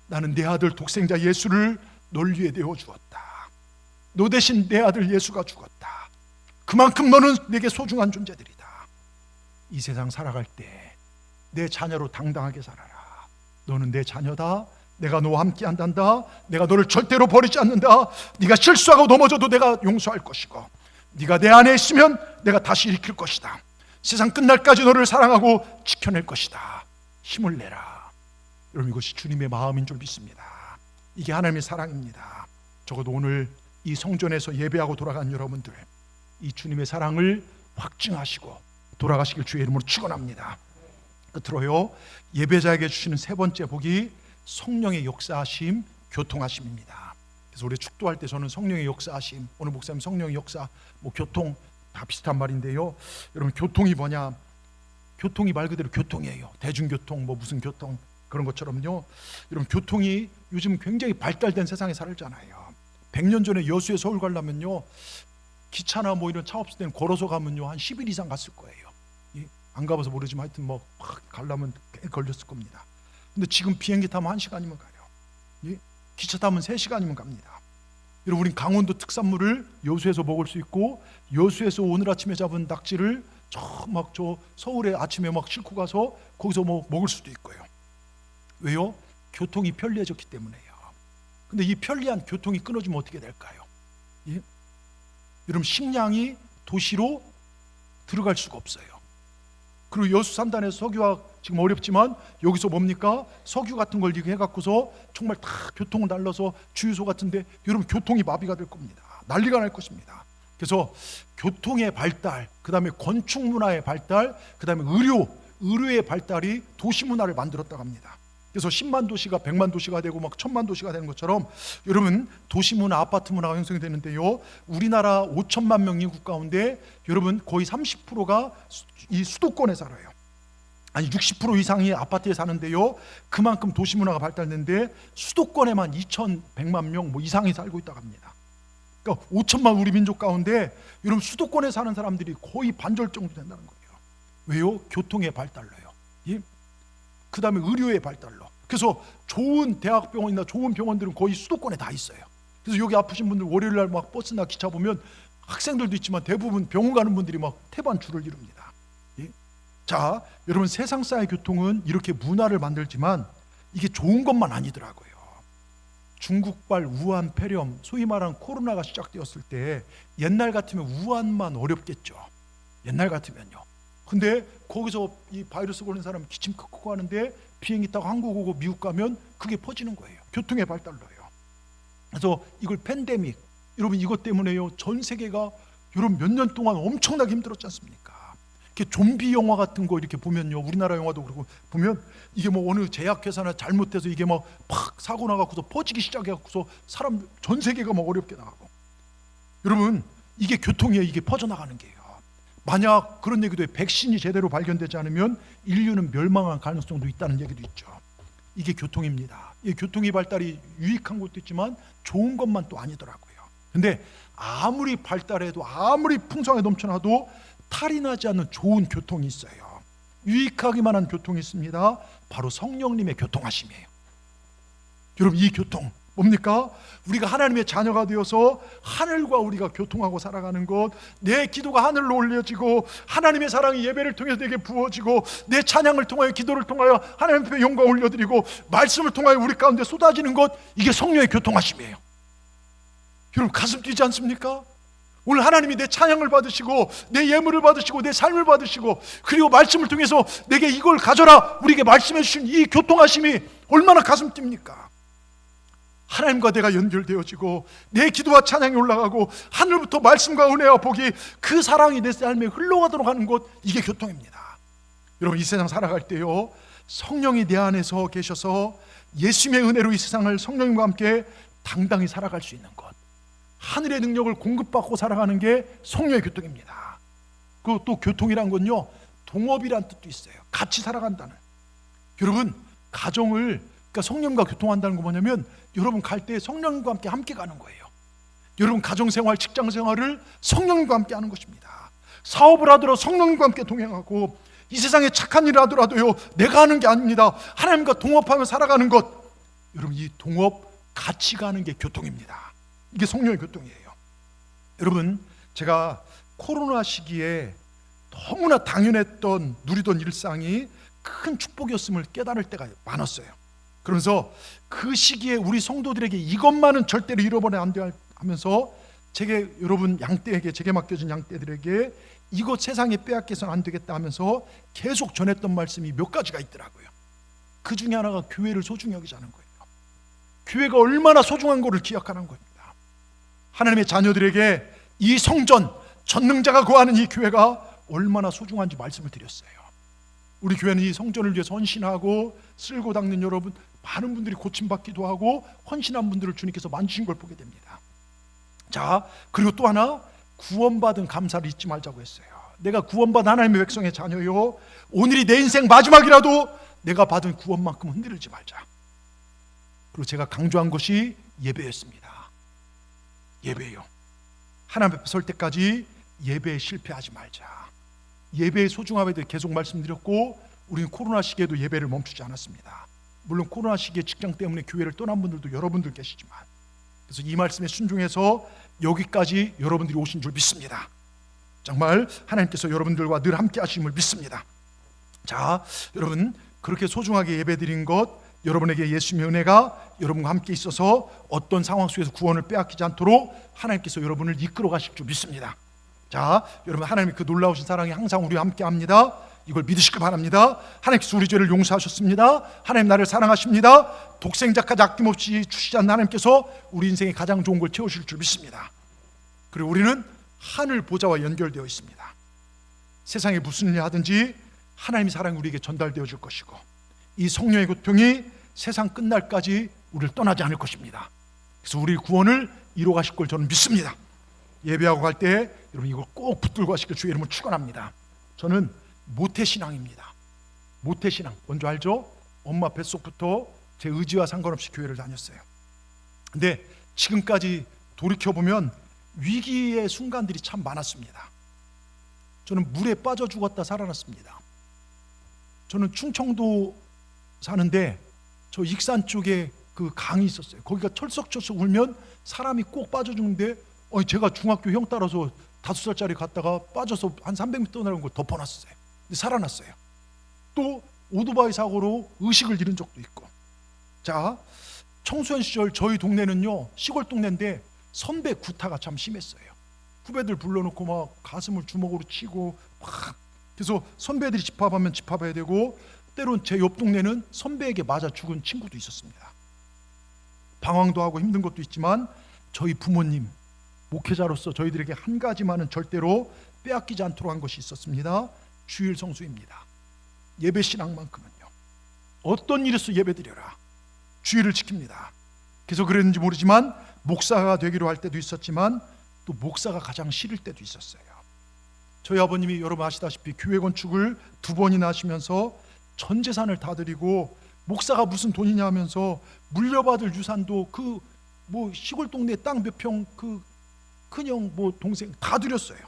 나는 내 아들 독생자 예수를 널 위해 내어주었다. 너 대신 내 아들 예수가 죽었다. 그만큼 너는 내게 소중한 존재들이다. 이 세상 살아갈 때 내 자녀로 당당하게 살아라. 너는 내 자녀다. 내가 너와 함께 한단다. 내가 너를 절대로 버리지 않는다. 네가 실수하고 넘어져도 내가 용서할 것이고, 네가 내 안에 있으면 내가 다시 일으킬 것이다. 세상 끝날까지 너를 사랑하고 지켜낼 것이다. 힘을 내라. 여러분, 이것이 주님의 마음인 줄 믿습니다. 이게 하나님의 사랑입니다. 적어도 오늘 이 성전에서 예배하고 돌아간 여러분들, 이 주님의 사랑을 확증하시고 돌아가시길 주의 이름으로 축원합니다. 끝으로요, 예배자에게 주시는 세 번째 복이 성령의 역사하심, 교통하심입니다. 그래서 우리 축도할 때 저는 성령의 역사하심, 오늘 목사님 성령의 역사, 교통 다 비슷한 말인데요. 여러분, 교통이 뭐냐? 교통이 말 그대로 교통이에요. 대중교통, 무슨 교통 그런 것처럼요. 여러분, 교통이 요즘 굉장히 발달된 세상에 살잖아요. 100년 전에 여수에 서울 가려면요, 기차나 이런 차 없을 때는 걸어서 가면요 한 10일 이상 갔을 거예요. 안 가봐서 모르지만 하여튼 가려면 꽤 걸렸을 겁니다. 근데 지금 비행기 타면 1시간이면 가요. 기차 타면 3시간이면 갑니다. 여러분, 우린 강원도 특산물을 여수에서 먹을 수 있고, 여수에서 오늘 아침에 잡은 낙지를 저 서울에 아침에 싣고 가서 거기서 먹을 수도 있고요. 왜요? 교통이 편리해졌기 때문에요. 근데 이 편리한 교통이 끊어지면 어떻게 될까요? 여러분, 식량이 도시로 들어갈 수가 없어요. 그리고 여수 산단에서 석유가 지금 어렵지만 여기서 뭡니까? 석유 같은 걸 해갖고서 정말 다 교통을 날라서 주유소 같은데, 여러분, 교통이 마비가 될 겁니다. 난리가 날 것입니다. 그래서 교통의 발달, 그 다음에 건축 문화의 발달, 그 다음에 의료의 발달이 도시 문화를 만들었다고 합니다. 그래서 10만 도시가 100만 도시가 되고 1000만 도시가 되는 것처럼, 여러분, 도시 문화, 아파트 문화가 형성이 되는데요, 우리나라 5천만 명 인구 가운데 여러분 거의 30%가 이 수도권에 살아요. 아니 60% 이상이 아파트에 사는데요, 그만큼 도시 문화가 발달됐는데 수도권에만 2,100만 명 이상이 살고 있다고 합니다. 그러니까 5천만 우리 민족 가운데 여러분 수도권에 사는 사람들이 거의 반절 정도 된다는 거예요. 왜요? 교통의 발달로요. 그 다음에 의료의 발달로. 그래서 좋은 대학병원이나 좋은 병원들은 거의 수도권에 다 있어요. 그래서 여기 아프신 분들 월요일날 버스나 기차 보면 학생들도 있지만 대부분 병원 가는 분들이 태반 줄을 이룹니다. 자, 여러분, 세상사의 교통은 이렇게 문화를 만들지만 이게 좋은 것만 아니더라고요. 중국발 우한 폐렴, 소위 말하는 코로나가 시작되었을 때 옛날 같으면 우한만 어렵겠죠. 옛날 같으면요. 근데 거기서 이 바이러스 걸린 사람이 기침 크고 하는데 비행기 타고 한국 오고 미국 가면 그게 퍼지는 거예요. 교통의 발달로요. 그래서 이걸 팬데믹, 여러분, 이것 때문에요, 전 세계가 여러분 몇 년 동안 엄청나게 힘들었지 않습니까? 이렇게 좀비 영화 같은 거 이렇게 보면요, 우리나라 영화도 그러고 보면 이게 어느 제약회사나 잘못해서 이게 팍 사고 나갖고서 퍼지기 시작해갖고서 사람 전 세계가 어렵게 나가고, 여러분, 이게 교통이에요. 이게 퍼져나가는 게요. 만약 그런 얘기도 해요. 백신이 제대로 발견되지 않으면 인류는 멸망할 가능성도 있다는 얘기도 있죠. 이게 교통입니다. 이 교통의 발달이 유익한 것도 있지만 좋은 것만 또 아니더라고요. 근데 아무리 발달해도 아무리 풍성하게 넘쳐나도 탈이 나지 않는 좋은 교통이 있어요. 유익하기만 한 교통이 있습니다. 바로 성령님의 교통하심이에요. 여러분, 이 교통 뭡니까? 우리가 하나님의 자녀가 되어서 하늘과 우리가 교통하고 살아가는 것, 내 기도가 하늘로 올려지고 하나님의 사랑이 예배를 통해서 내게 부어지고 내 찬양을 통하여, 기도를 통하여 하나님 앞에 영광 올려드리고 말씀을 통하여 우리 가운데 쏟아지는 것, 이게 성령의 교통하심이에요. 여러분, 가슴 뛰지 않습니까? 오늘 하나님이 내 찬양을 받으시고 내 예물을 받으시고 내 삶을 받으시고, 그리고 말씀을 통해서 내게 이걸 가져라 우리에게 말씀해 주신 이 교통하심이 얼마나 가슴 뜁니까? 하나님과 내가 연결되어지고 내 기도와 찬양이 올라가고 하늘부터 말씀과 은혜와 복이, 그 사랑이 내 삶에 흘러가도록 하는 것, 이게 교통입니다. 여러분, 이 세상 살아갈 때요, 성령이 내 안에서 계셔서 예수님의 은혜로 이 세상을 성령님과 함께 당당히 살아갈 수 있는 것, 하늘의 능력을 공급받고 살아가는 게 성령의 교통입니다. 그리고 또 교통이란 건요, 동업이란 뜻도 있어요. 같이 살아간다는. 여러분, 가정을, 그러니까 성령과 교통한다는 거 뭐냐면, 여러분 갈 때 성령과 함께 가는 거예요. 여러분 가정생활, 직장생활을 성령과 함께 하는 것입니다. 사업을 하더라도 성령과 함께 동행하고, 이 세상에 착한 일을 하더라도요, 내가 하는 게 아닙니다. 하나님과 동업하며 살아가는 것. 여러분, 이 동업, 같이 가는 게 교통입니다. 이게 성령의 교통이에요. 여러분, 제가 코로나 시기에 너무나 당연했던 누리던 일상이 큰 축복이었음을 깨달을 때가 많았어요. 그러면서 그 시기에 우리 성도들에게 이것만은 절대로 잃어버리면 안 돼 하면서 여러분 양떼에게, 제게 맡겨진 양떼들에게 이것 세상에 빼앗겨서는 안 되겠다 하면서 계속 전했던 말씀이 몇 가지가 있더라고요. 그 중에 하나가 교회를 소중히 여기자는 거예요. 교회가 얼마나 소중한 것을 기억하는 겁니다. 하나님의 자녀들에게 이 성전, 전능자가 거하는 이 교회가 얼마나 소중한지 말씀을 드렸어요. 우리 교회는 이 성전을 위해서 헌신하고 쓸고 닦는 여러분, 많은 분들이 고침받기도 하고 헌신한 분들을 주님께서 만지신 걸 보게 됩니다. 자, 그리고 또 하나, 구원받은 감사를 잊지 말자고 했어요. 내가 구원받은 하나님의 백성의 자녀요, 오늘이 내 인생 마지막이라도 내가 받은 구원만큼 흔들리지 말자. 그리고 제가 강조한 것이 예배였습니다. 예배요. 하나님 앞에 설 때까지 예배에 실패하지 말자. 예배의 소중함에 대해 계속 말씀드렸고, 우리는 코로나 시기에도 예배를 멈추지 않았습니다. 물론 코로나 시기에 직장 때문에 교회를 떠난 분들도 여러분들 계시지만, 그래서 이 말씀에 순종해서 여기까지 여러분들이 오신 줄 믿습니다. 정말 하나님께서 여러분들과 늘 함께 하심을 믿습니다. 자, 여러분, 그렇게 소중하게 예배드린 것, 여러분에게 예수님의 은혜가 여러분과 함께 있어서 어떤 상황 속에서 구원을 빼앗기지 않도록 하나님께서 여러분을 이끌어 가실 줄 믿습니다. 자, 여러분, 하나님의 그 놀라우신 사랑이 항상 우리와 함께 합니다. 이걸 믿으시길 바랍니다. 하나님께서 우리 죄를 용서하셨습니다. 하나님 나를 사랑하십니다. 독생자까지 아낌없이 주시지 않는 하나님께서 우리 인생에 가장 좋은 걸 채우실 줄 믿습니다. 그리고 우리는 하늘 보좌와 연결되어 있습니다. 세상에 무슨 일 하든지 하나님의 사랑이 우리에게 전달되어 줄 것이고, 이 성령의 고통이 세상 끝날까지 우리를 떠나지 않을 것입니다. 그래서 우리 구원을 이루어 가실 걸 저는 믿습니다. 예배하고 갈 때 여러분 이걸 꼭 붙들고 가시길 주의 이름으로 축원합니다. 저는 모태신앙입니다. 모태신앙 뭔지 알죠? 엄마 뱃속부터 제 의지와 상관없이 교회를 다녔어요. 근데 지금까지 돌이켜보면 위기의 순간들이 참 많았습니다. 저는 물에 빠져 죽었다 살아났습니다. 저는 충청도 사는데 저 익산 쪽에 그 강이 있었어요. 거기가 철썩철썩 울면 사람이 꼭 빠져 죽는데, 제가 중학교 형 따라서 5살짜리 갔다가 빠져서 한 300m 떠나는 걸 덮어놨어요. 근데 살아났어요. 또 오토바이 사고로 의식을 잃은 적도 있고. 자, 청소년 시절 저희 동네는요, 시골 동네인데 선배 구타가 참 심했어요. 후배들 불러놓고 막 가슴을 주먹으로 치고 막, 그래서 선배들이 집합하면 집합해야 되고, 때론 제 옆 동네는 선배에게 맞아 죽은 친구도 있었습니다. 방황도 하고 힘든 것도 있지만 저희 부모님, 목회자로서 저희들에게 한 가지만은 절대로 빼앗기지 않도록 한 것이 있었습니다. 주일 성수입니다. 예배 신앙만큼은요, 어떤 일이 있어 예배드려라, 주일을 지킵니다. 그래서 그랬는지 모르지만 목사가 되기로 할 때도 있었지만 또 목사가 가장 싫을 때도 있었어요. 저희 아버님이 여러분 아시다시피 교회 건축을 2번이나 하시면서 전 재산을 다 드리고, 목사가 무슨 돈이냐 하면서 물려받을 유산도 그 뭐 시골 동네 땅 몇 평 그 큰형 뭐 동생 다 드렸어요.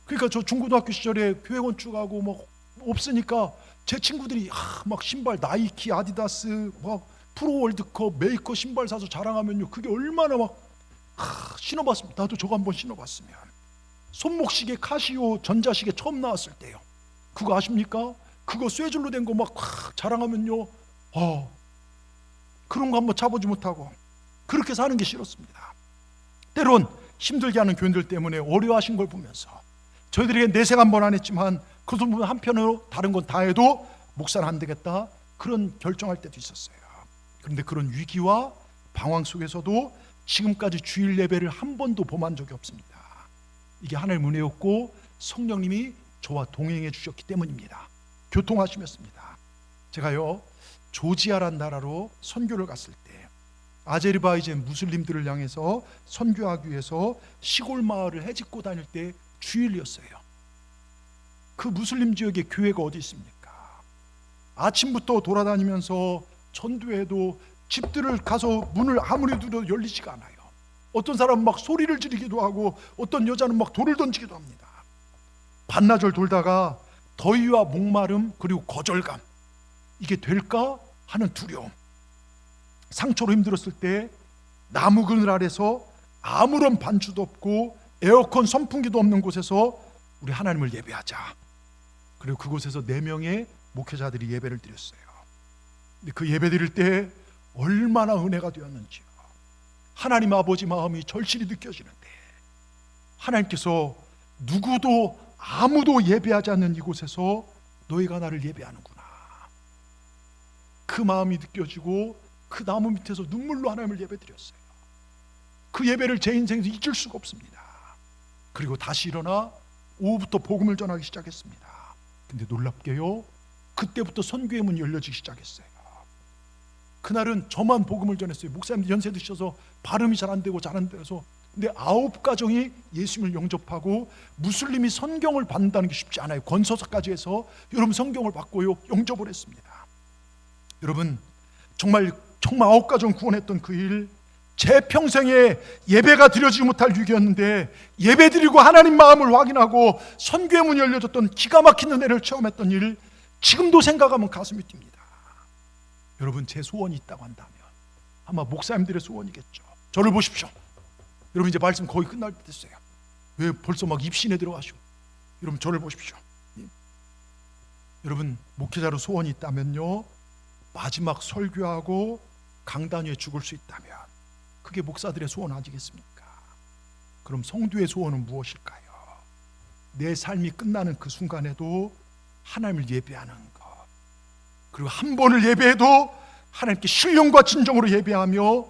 그러니까 저 중고등학교 시절에 교회 건축하고 뭐 없으니까 제 친구들이 막 신발 나이키, 아디다스, 막 프로 월드컵, 메이커 신발 사서 자랑하면요, 그게 얼마나 막 신어봤습니다. 나도 저거 한번 신어봤으면. 손목시계 카시오 전자시계 처음 나왔을 때요, 그거 아십니까? 그거 쇠줄로 된 거 막 자랑하면요, 그런 거 한번 차보지 못하고 그렇게 사는 게 싫었습니다. 때론 힘들게 하는 교인들 때문에 어려워하신 걸 보면서 저희들에게 내생 한 번 안 했지만, 그것을 보면 한편으로 다른 건 다 해도 목사는 안 되겠다, 그런 결정할 때도 있었어요. 그런데 그런 위기와 방황 속에서도 지금까지 주일 예배를 한 번도 범한 적이 없습니다. 이게 하나님의 은혜였고 성령님이 저와 동행해 주셨기 때문입니다. 교통하시면습니다. 제가요, 조지아란 나라로 선교를 갔을 때 아제르바이잔 무슬림들을 향해서 선교하기 위해서 시골 마을을 헤집고 다닐 때 주일이었어요. 그 무슬림 지역에 교회가 어디 있습니까? 아침부터 돌아다니면서 전도해도 집들을 가서 문을 아무리 두려도 열리지가 않아요. 어떤 사람은 막 소리를 지르기도 하고 어떤 여자는 막 돌을 던지기도 합니다. 반나절 돌다가 더위와 목마름 그리고 거절감, 이게 될까 하는 두려움, 상처로 힘들었을 때 나무 그늘 아래서 아무런 반주도 없고 에어컨 선풍기도 없는 곳에서 우리 하나님을 예배하자. 그리고 그곳에서 4명의 목회자들이 예배를 드렸어요. 근데 그 예배 드릴 때 얼마나 은혜가 되었는지요. 하나님 아버지 마음이 절실히 느껴지는데, 하나님께서 누구도 아무도 예배하지 않는 이곳에서 너희가 나를 예배하는구나, 그 마음이 느껴지고 그 나무 밑에서 눈물로 하나님을 예배드렸어요. 그 예배를 제 인생에서 잊을 수가 없습니다. 그리고 다시 일어나 오후부터 복음을 전하기 시작했습니다. 근데 놀랍게요, 그때부터 선교의 문이 열려지기 시작했어요. 그날은 저만 복음을 전했어요. 목사님들 연세 드셔서 발음이 잘 안 되고 잘 안 돼서, 근데 9가정이 예수님을 영접하고, 무슬림이 성경을 받는다는 게 쉽지 않아요. 권서서까지 해서 여러분 성경을 받고요 영접을 했습니다. 여러분 정말 9가정 구원했던 그 일, 제 평생에 예배가 드려지지 못할 위기였는데 예배 드리고 하나님 마음을 확인하고 선교의 문이 열려졌던 기가 막힌 은혜를 체험했던 일, 지금도 생각하면 가슴이 뜁니다. 여러분 제 소원이 있다고 한다면 아마 목사님들의 소원이겠죠. 저를 보십시오. 여러분 이제 말씀 거의 끝날 때 됐어요. 왜 벌써 막 입신에 들어가시고. 여러분 저를 보십시오. 여러분 목회자로 소원이 있다면요, 마지막 설교하고 강단 위에 죽을 수 있다면 그게 목사들의 소원 아니겠습니까? 그럼 성도의 소원은 무엇일까요? 내 삶이 끝나는 그 순간에도 하나님을 예배하는 것, 그리고 한 번을 예배해도 하나님께 신령과 진정으로 예배하며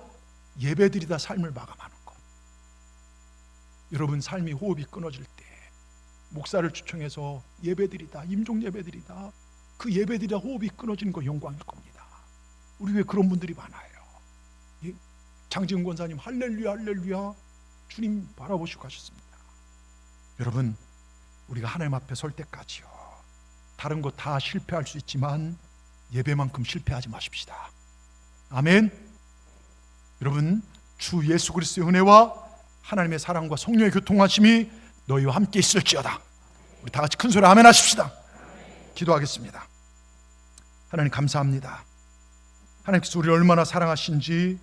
예배드리다 삶을 마감하는 것. 여러분 삶이 호흡이 끊어질 때 목사를 초청해서 예배드리다, 임종 예배드리다, 그 예배드리다 호흡이 끊어지는 거 영광일 겁니다. 우리 왜 그런 분들이 많아요? 장지은 권사님 할렐루야 할렐루야 주님 바라보시고 가셨습니다. 여러분 우리가 하나님 앞에 설 때까지요, 다른 거 다 실패할 수 있지만 예배만큼 실패하지 마십시다. 아멘. 여러분 주 예수 그리스도의 은혜와 하나님의 사랑과 성령의 교통하심이 너희와 함께 있을지어다. 우리 다 같이 큰 소리 아멘 하십시다. 기도하겠습니다. 하나님 감사합니다. 하나님께서 우리를 얼마나 사랑하신지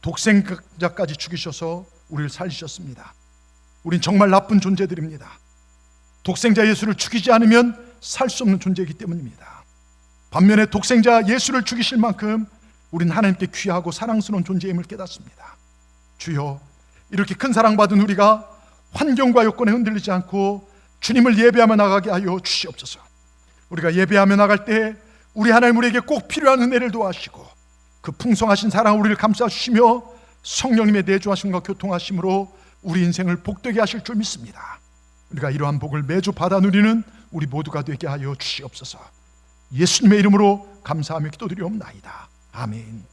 독생자까지 죽이셔서 우리를 살리셨습니다. 우린 정말 나쁜 존재들입니다. 독생자 예수를 죽이지 않으면 살 수 없는 존재이기 때문입니다. 반면에 독생자 예수를 죽이실 만큼 우린 하나님께 귀하고 사랑스러운 존재임을 깨닫습니다. 주여, 이렇게 큰 사랑받은 우리가 환경과 여건에 흔들리지 않고 주님을 예배하며 나가게 하여 주시옵소서. 우리가 예배하며 나갈 때 우리 하나님 우리에게 꼭 필요한 은혜를 도와주시고 그 풍성하신 사랑 우리를 감싸주시며 성령님의 내주하심과 교통하심으로 우리 인생을 복되게 하실 줄 믿습니다. 우리가 이러한 복을 매주 받아 누리는 우리 모두가 되게 하여 주시옵소서. 예수님의 이름으로 감사하며 기도드리옵나이다. 아멘.